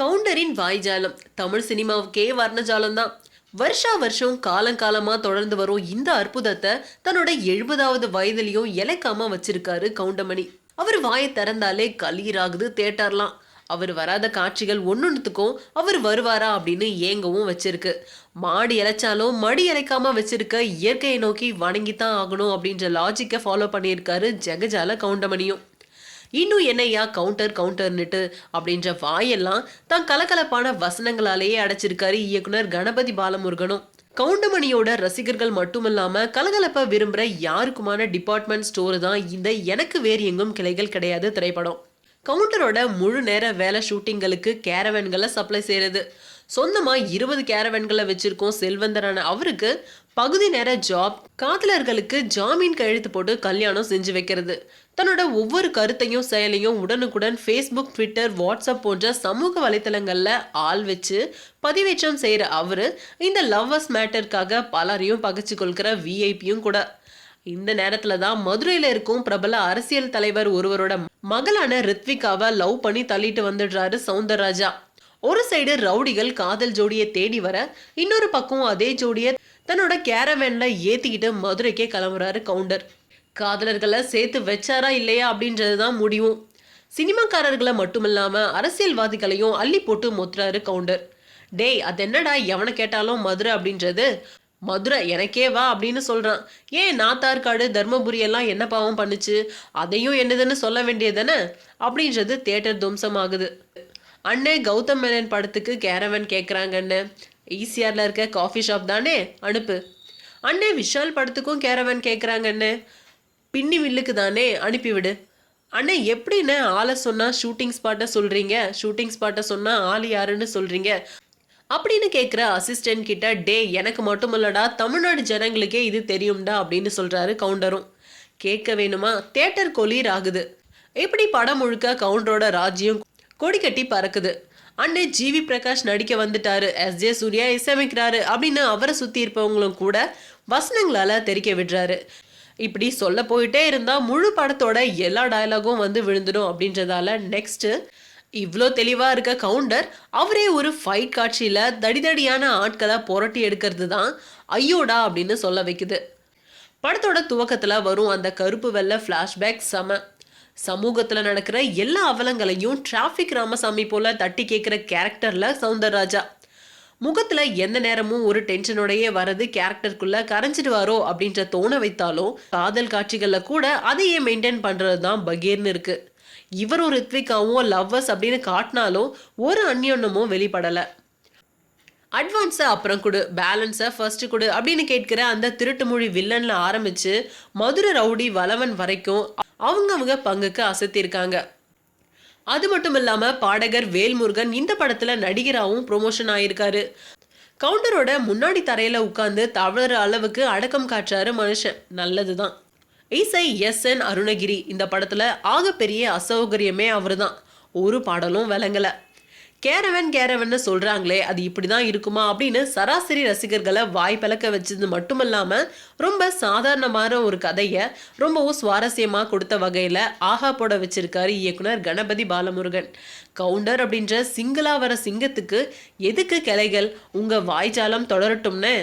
கவுண்டரின் வாய்ஜாலம் தமிழ் சினிமாவுக்கே வர்ணஜாலம் தான். வருஷா வருஷம் காலங்காலமா தொடர்ந்து வரும் இந்த அற்புதத்தை தன்னோட 70வது வயதிலையும் இலைக்காம வச்சிருக்காரு கவுண்டமணி. அவர் வாயை திறந்தாலே கலீராகுது தேட்டர்லாம். அவர் வராத காட்சிகள் ஒன்னொன்னுத்துக்கும் அவர் வருவாரா அப்படின்னு ஏங்கவும் வச்சிருக்கு. மாடி இலைச்சாலும் மடி இலைக்காம வச்சிருக்க இயற்கையை நோக்கி வணங்கித்தான் ஆகணும் அப்படின்ற லாஜிக்கை ஃபாலோ பண்ணியிருக்காரு ஜெகஜால கவுண்டமணியும். இன்னும் என்னையா கவுண்டர் கவுண்டர்னுட்டு அப்படின்ற வாயெல்லாம் தான் கலகலப்பான வசனங்களாலேயே அடைச்சிருக்காரு இயக்குனர் கணபதி பாலமுருகனும். கவுண்டமணியோட ரசிகர்கள் மட்டுமில்லாம கலகலப்ப விரும்புற யாருக்குமான டிபார்ட்மெண்ட் ஸ்டோர் தான் இந்த எனக்கு வேறு எங்கும் கிளைகள் கிடையாது திரைப்படம். கவுண்டரோட முழு நேர வேலை ஷூட்டிங்களுக்கு கேரவன்களை சப்ளை செய்யறது. சொந்தமா 20 கேரவன்களை வச்சிருக்கோம் செல்வந்தரான அவருக்கு பகுதி நேர ஜாப், காதலர்களுக்கு ஜாமீன் கையெழுத்து போட்டு கல்யாணம் செஞ்சு வைக்கிறது. தன்னோட ஒவ்வொரு கருத்தையும் செயலையும் உடனுக்குடன் ஃபேஸ்புக், ட்விட்டர், வாட்ஸ்அப் போன்ற சமூக வலைத்தளங்கள்ல ஆள் வச்சு பதிவேற்றம் செய்யற அவரு இந்த லவ்வர்ஸ் மேட்டருக்காக பலரையும் பகிச்சு கொள்கிற விஐபியும் கூட. இந்த நேரத்துல தான் மதுரையில இருக்கும் பிரபல அரசியல் தலைவர் ஒருவரோட மகளான ரித்விகாவை லவ் பண்ணி தள்ளிட்டு வந்துடுறாரு சௌந்தரராஜா. ஒரு சைடு ரவுடிகள் காதல் ஜோடியை தேடி வர, இன்னொரு பக்கம் அதே ஜோடியை தன்னோட கேரவேன்ல ஏத்திக்கிட்டு மதுரைக்கே கிளம்புறாரு கவுண்டர். காதலர்களை சேர்த்து வச்சாரா இல்லையா அப்படின்றதுதான் முடிவும். சினிமாக்காரர்களை மட்டுமில்லாம அரசியல்வாதிகளையும் அள்ளி போட்டு மொத்துறாரு கவுண்டர். டேய், அது என்னடா எவனை கேட்டாலும் மதுரை அப்படின்றது, மதுரை எனக்கே வா அப்படின்னு சொல்றான். ஏன் நாத்தார்காடு, தர்மபுரி எல்லாம் என்ன பாவம் பண்ணுச்சு, அதையும் என்னதுன்னு சொல்ல வேண்டியதானே அப்படின்றது தியேட்டர் துவம்சமாகுது. அண்ணே கௌதம் மேனன் படத்துக்கு கேரவன் கேட்குறாங்கன்னு, ஈசிஆர்ல இருக்க காஃபி ஷாப் தானே அனுப்பு. அண்ணே விஷால் படத்துக்கும் கேரவன் கேட்குறாங்கன்னு, பின்னி மில்லுக்கு தானே அனுப்பிவிடு. அண்ணே எப்படின்னு ஆளை சொன்னா ஷூட்டிங் ஸ்பாட்டை சொல்றீங்க, ஷூட்டிங் ஸ்பாட்டை சொன்னா ஆள் யாருன்னு சொல்றீங்க அப்படின்னு கேட்குற அசிஸ்டன்ட் கிட்ட, டே எனக்கு மட்டும் இல்லடா தமிழ்நாடு ஜனங்களுக்கே இது தெரியும்டா அப்படின்னு சொல்றாரு கவுண்டரும். கேட்க வேணுமா, தியேட்டர் கொலீர் ஆகுது. இப்படி படம் முழுக்க கவுண்டரோட ராஜ்யம் கொடி கட்டி பறக்குது. அண்ணே ஜிவி பிரகாஷ் நடிக்க வந்துட்டாரு, எஸ்ஜே சூர்யா இசையமைக்கிறாரு அப்படின்னு அவரை சுத்தி இருப்பவங்களும் கூட வசனங்களால தெரிக்க விடுறாரு. இப்படி சொல்ல போயிட்டே இருந்தா முழு படத்தோட எல்லா டயலாகும் வந்து விழுந்துடும் அப்படின்றதால நெக்ஸ்ட் இவ்வளோ தெளிவா இருக்க கவுண்டர் அவரே ஒரு ஃபைட் காட்சியில தடிதடியான ஆட்களை புரட்டி எடுக்கிறது தான் ஐயோடா அப்படின்னு சொல்ல வைக்குது. படத்தோட துவக்கத்துல வரும் அந்த கருப்பு வெள்ளை ஃபிளாஷ்பேக் செம. சமூகத்துல நடக்கிற எல்லா அவலங்களையும் டிராஃபிக் ராமசாமி போல தட்டி கேட்கிற கேரக்டர்ல சௌந்தரராஜா. முகத்துல எந்த நேரமும் ஒரு டென்ஷனோடையே வரது கேரக்டருக்குள்ள கரைஞ்சிடுவாரோ அப்படின்ற தோண வைத்தாலும் காதல் காட்சிகள்ல கூட அதையே மெயின்டைன் பண்றது தான் பகீர்னு இருக்கு. இவரும் ரித்விகாவும் லவ்வர்ஸ் அப்படின்னு காட்டினாலும் ஒரு அந்யோன்யமும் வெளிப்படல. அட்வான்ஸை அப்புறம் கொடு, பேலன்ஸை ஃபர்ஸ்ட் கொடு அப்படின்னு கேட்கிற அந்த திருட்டு மொழி வில்லன்ல ஆரம்பிச்சு மதுரை ரவுடி வளவன் வரைக்கும் அவங்க பங்குக்கு அசத்திருக்காங்க. அது மட்டும் இல்லாம பாடகர் வேல்முருகன் இந்த படத்துல நடிகராகவும் ப்ரொமோஷன் ஆயிருக்காரு. கவுண்டரோட முன்னாடி தரையில உட்கார்ந்து தவறுற அளவுக்கு அடக்கம் காட்டுறாரு மனுஷன், நல்லதுதான். இசை எஸ்.என். அருணகிரி. இந்த படத்துல ஆகப்பெரிய அசௌகரியமே அவரு தான். ஒரு பாடலும் விளங்கல. கேரவன் சொல்றாங்களே அது இப்படிதான் இருக்குமா அப்படின்னு சராசரி ரசிகர்களை வாய் பழக்க வச்சது மட்டுமல்லாம ரொம்ப சாதாரணமான ஒரு கதையை ரொம்பவும் சுவாரஸ்யமா கொடுத்த வகையில ஆஹா போட வச்சிருக்காரு இயக்குனர் கணபதி பாலமுருகன். கவுண்டர் அப்படின்ற சிங்கிளா வர சிங்கத்துக்கு எதுக்கு கிளைகள், உங்க வாய்ஜாலம் தொடரட்டும்னு.